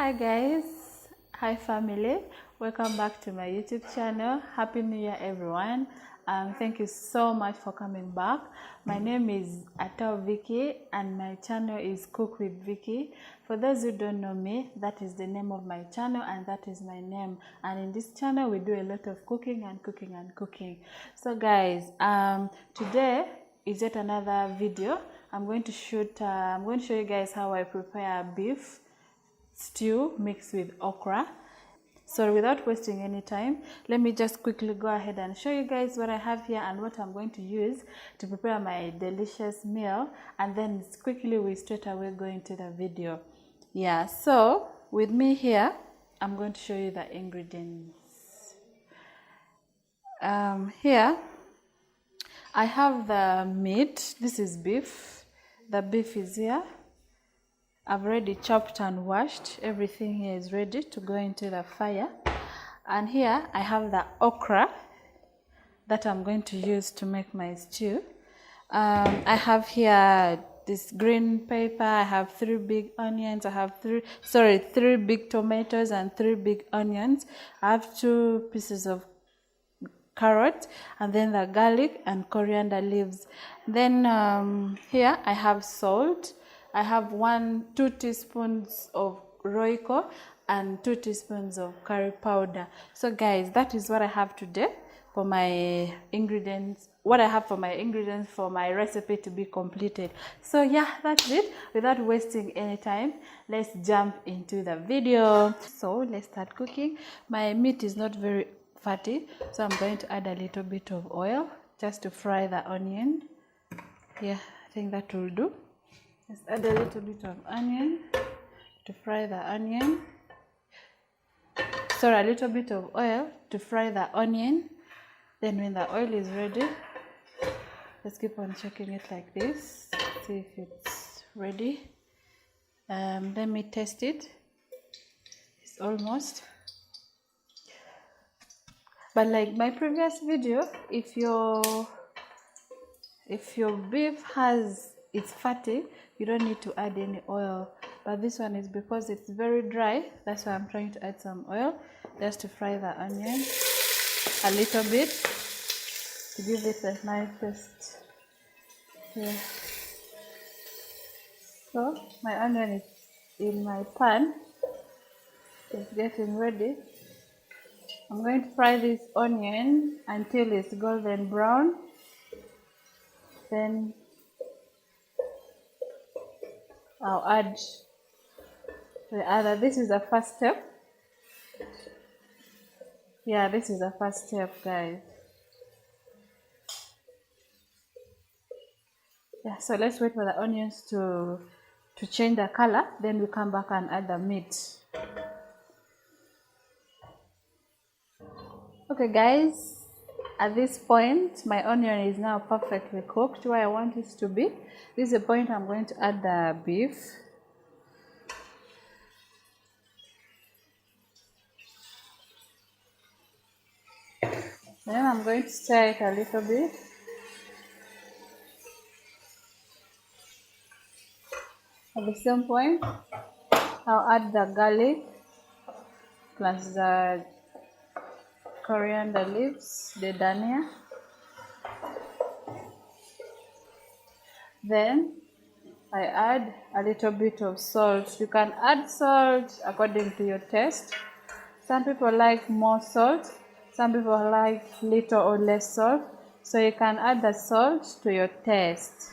Hi guys, hi family, welcome back to my YouTube channel. Happy New Year everyone. Thank you so much for coming back. My name is Atao Vicky and my channel is Cook with Vicky. For those who don't know me, that is the name of my channel and that is my name. And in this channel we do a lot of cooking and cooking and cooking. So guys, today is yet another video. I'm going to show you guys how I prepare beef stew mixed with okra. So without wasting any time, let me just quickly go ahead and show you guys what I have here and what I'm going to use to prepare my delicious meal, and then quickly we straight away go into the video. Yeah, so with me here, I'm going to show you the ingredients. Here I have the meat. This is beef. The beef is here. I've already chopped and washed. Everything here is ready to go into the fire. And here I have the okra that I'm going to use to make my stew. I have here this green pepper. I have 3 big onions. I have 3 big tomatoes and 3 big onions. I have 2 pieces of carrot, and then the garlic and coriander leaves. Then here I have salt. I have 2 teaspoons of roiko and 2 teaspoons of curry powder. So guys, that is what I have today for my ingredients. What I have for my ingredients for my recipe to be completed. So yeah, that's it. Without wasting any time, let's jump into the video. So let's start cooking. My meat is not very fatty, so I'm going to add a little bit of oil just to fry the onion. Yeah, I think that will do. Let's add a little bit of onion to fry the onion. Sorry, a little bit of oil to fry the onion. Then when the oil is ready, let's keep on checking it like this. See if it's ready. Let me test it. It's almost. But like my previous video, if your beef it's fatty, you don't need to add any oil. But this one is because it's very dry, that's why I'm trying to add some oil just to fry the onion a little bit to give it a nice taste. Yeah. So my onion is in my pan. It's getting ready. I'm going to fry this onion until it's golden brown. Then I'll add the other. This is the first step. Yeah, this is the first step, guys. Yeah, so let's wait for the onions to change the color. Then we come back and add the meat. Okay, guys. At this point, my onion is now perfectly cooked where I want it to be. This is the point I'm going to add the beef. Then I'm going to stir it a little bit. At the same point, I'll add the garlic plus the coriander leaves, the dhania. Then I add a little bit of salt. You can add salt according to your taste. Some people like more salt, some people like little or less salt. So you can add the salt to your taste.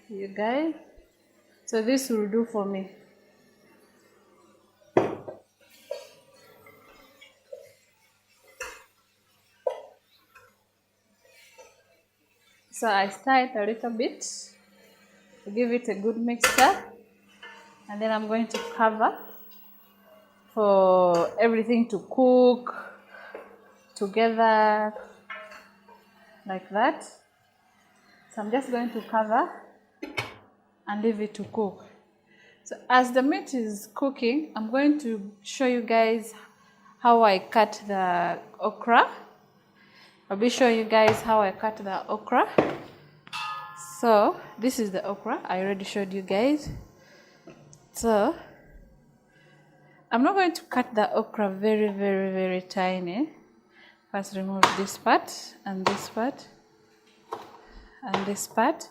You guys? So this will do for me. So I stir it a little bit to give it a good mixture, and then I'm going to cover for everything to cook together like that. So I'm just going to cover and leave it to cook. So as the meat is cooking, I'm going to show you guys how I cut the okra. I'll be showing you guys how I cut the okra. So this is the okra I already showed you guys. So I'm not going to cut the okra very, very, very tiny. First remove this part and this part and this part,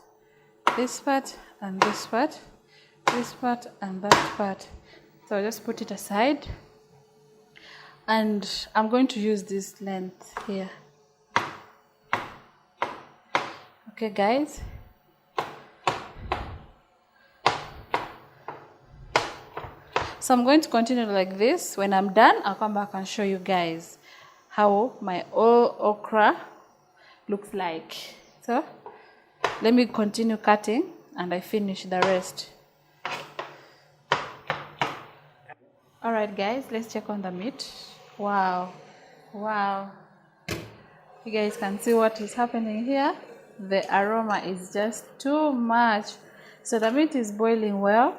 this part and this part, this part and that part. So I'll just put it aside, and I'm going to use this length here. Okay guys, so I'm going to continue like this. When I'm done, I'll come back and show you guys how my okra looks like. So let me continue cutting and I finish the rest. Alright guys, let's check on the meat. Wow, you guys can see what is happening here. The aroma is just too much. So the meat is boiling well.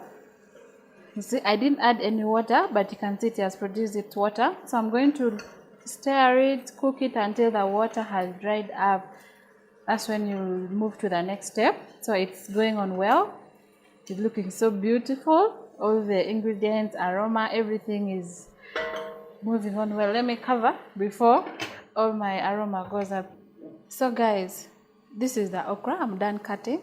You see, I didn't add any water, but you can see it has produced its water. So I'm going to stir it, cook it until the water has dried up. That's when you move to the next step. So it's going on well. It's looking so beautiful. All the ingredients, aroma, everything is moving on well. Let me cover before all my aroma goes up. So guys, this is the okra. I'm done cutting.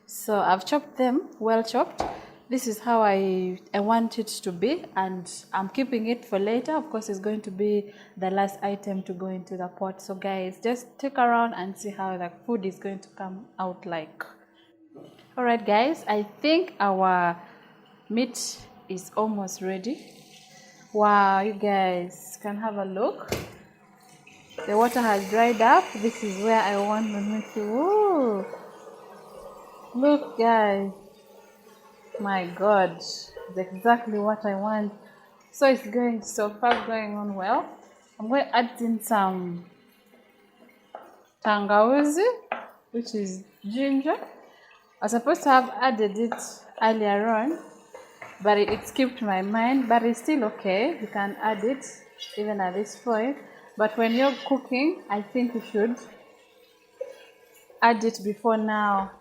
So I've chopped them, well chopped. This is how I want it to be, and I'm keeping it for later. Of course, it's going to be the last item to go into the pot. So guys, just stick around and see how the food is going to come out like. Alright guys, I think our meat is almost ready. Wow, you guys can have a look. The water has dried up. This is where I want the meat to. Woo! Look guys. My God, it's exactly what I want. So it's going so far, going on well. I'm going to add in some tangawizi, which is ginger. I was supposed to have added it earlier on, but it skipped my mind. But it's still okay. You can add it even at this point. But when you're cooking, I think you should add it before now.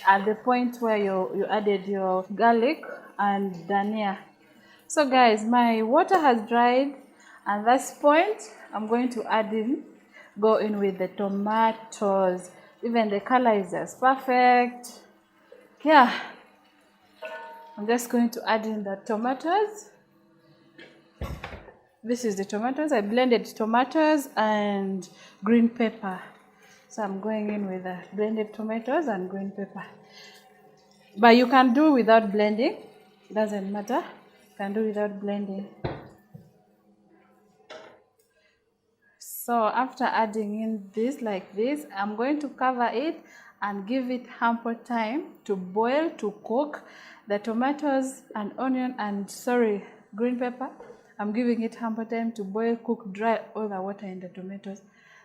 At the point where you added your garlic and dhania. So guys, my water has dried, and at this point I'm going to go in with the tomatoes. Even the color is just perfect. Yeah, I'm just going to add in the tomatoes. This is the tomatoes. I blended tomatoes and green pepper. So I'm going in with the blended tomatoes and green pepper. But you can do without blending. It doesn't matter. You can do without blending. So after adding in this like this, I'm going to cover it and give it ample time to boil, to cook. The tomatoes and onion and green pepper, I'm giving it ample time to boil, cook, dry all the water in the tomatoes.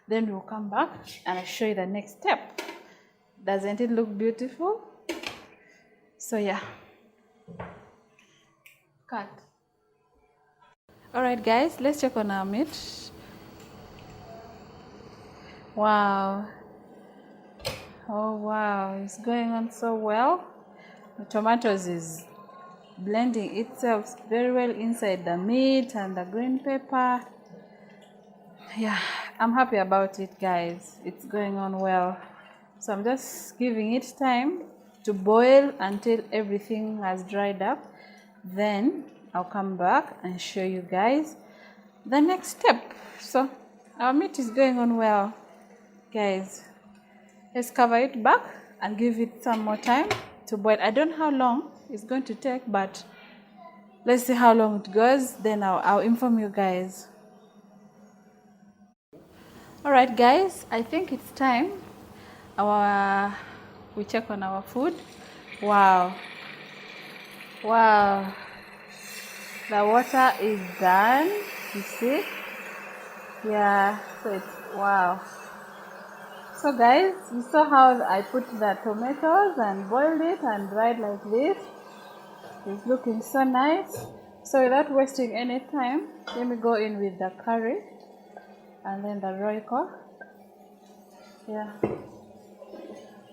Then we'll come back and I'll show you the next step. Doesn't it look beautiful? So yeah. Cut. Alright guys, let's check on our meat. Wow. Oh wow, it's going on so well. The tomatoes is blending itself very well inside the meat and the green pepper. Yeah, I'm happy about it guys. It's going on well. So I'm just giving it time to boil until everything has dried up. Then I'll come back and show you guys the next step. So our meat is going on well guys. Let's cover it back and give it some more time to boil. I don't know how long it's going to take, but let's see how long it goes. Then I'll inform you guys. Alright guys, I think it's time. We check on our food. Wow. Wow. The water is done. You see? Yeah, so it's wow. So guys, you saw how I put the tomatoes and boiled it and dried like this. It's looking so nice. So without wasting any time, let me go in with the curry and then the royco. Yeah.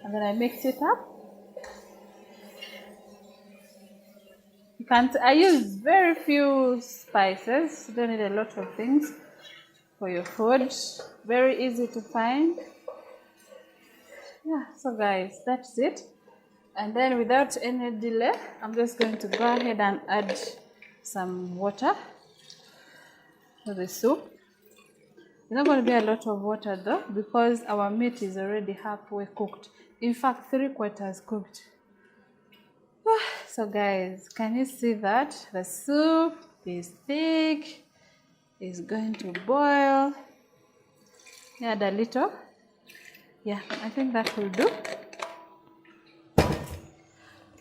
And then I mix it up. You can't. I use very few spices. You don't need a lot of things for your food. Very easy to find. Yeah, so guys, that's it. And then without any delay, I'm just going to go ahead and add some water to the soup. It's not going to be a lot of water though, because our meat is already halfway cooked. In fact, 3/4 cooked. So guys, can you see that? The soup is thick. It's going to boil. Add a little. Yeah, I think that will do.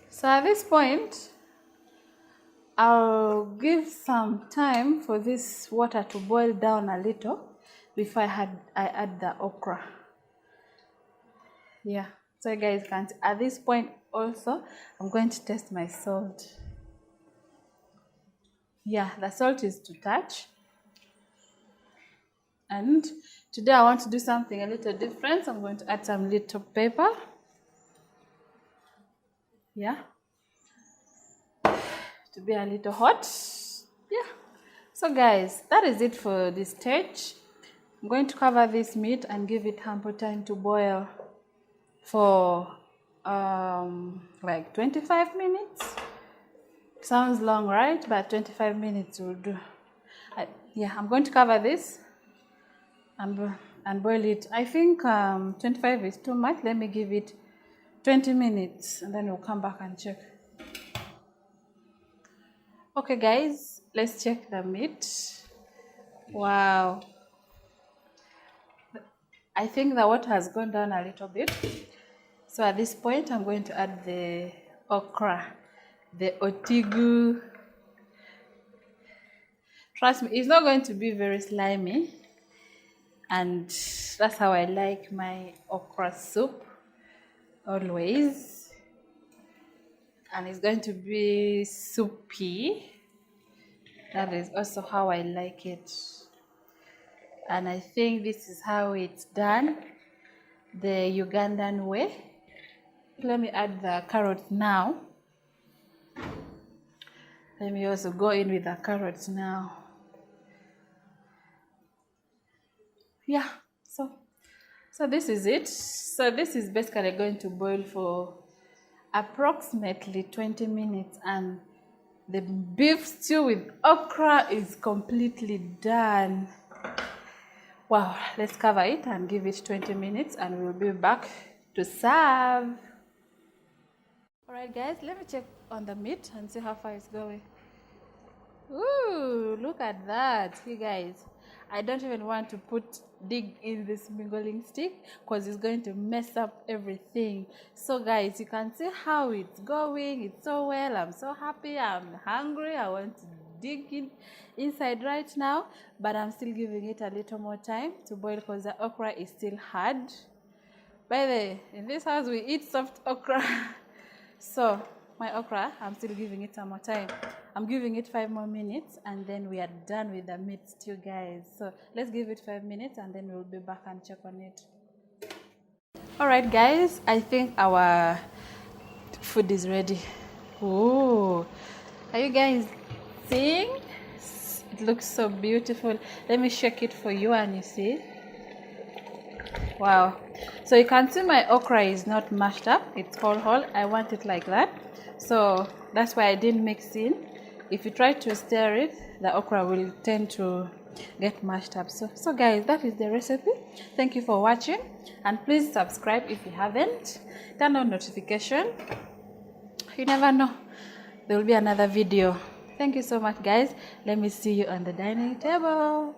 So at this point, I'll give some time for this water to boil down a little before I add the okra. Yeah, so you guys can see. At this point also, I'm going to test my salt. Yeah, the salt is to touch. And today I want to do something a little different. So I'm going to add some little pepper. Yeah, to be a little hot. Yeah. So guys, that is it for this stage. I'm going to cover this meat and give it ample time to boil for like 25 minutes. Sounds long, right? But 25 minutes will do. Yeah, I'm going to cover this and boil it. I think 25 is too much. Let me give it 20 minutes and then we'll come back and check. Okay guys, let's check the meat. Wow. I think the water has gone down a little bit. So at this point, I'm going to add the okra, the otigu. Trust me, it's not going to be very slimy. And that's how I like my okra soup, always. And it's going to be soupy. That is also how I like it. And I think this is how it's done, the Ugandan way. Let me add the carrots now. Let me also go in with the carrots now. Yeah, so this is it. So this is basically going to boil for approximately 20 minutes and the beef stew with okra is completely done. Wow, let's cover it and give it 20 minutes and we'll be back to serve. Alright guys, let me check on the meat and see how far it's going. Ooh, look at that, you guys. I don't even want to dig in this mingling stick because it's going to mess up everything. So guys, you can see how it's going. It's so well. I'm so happy. I'm hungry. I want to dig inside right now, but I'm still giving it a little more time to boil because the okra is still hard. By the way, in this house we eat soft okra. So my okra, I'm still giving it some more time. I'm giving it 5 more minutes and then we are done with the meat stew, guys. So let's give it 5 minutes and then we'll be back and check on it. Alright guys, I think our food is ready. Oh, are you guys seeing? It looks so beautiful. Let me shake it for you and you see. Wow. So you can see my okra is not mashed up. It's whole. I want it like that. So that's why I didn't mix in. If you try to stir it, the okra will tend to get mashed up. So guys, that is the recipe. Thank you for watching. And please subscribe if you haven't. Turn on notification. You never know. There will be another video. Thank you so much, guys. Let me see you on the dining table.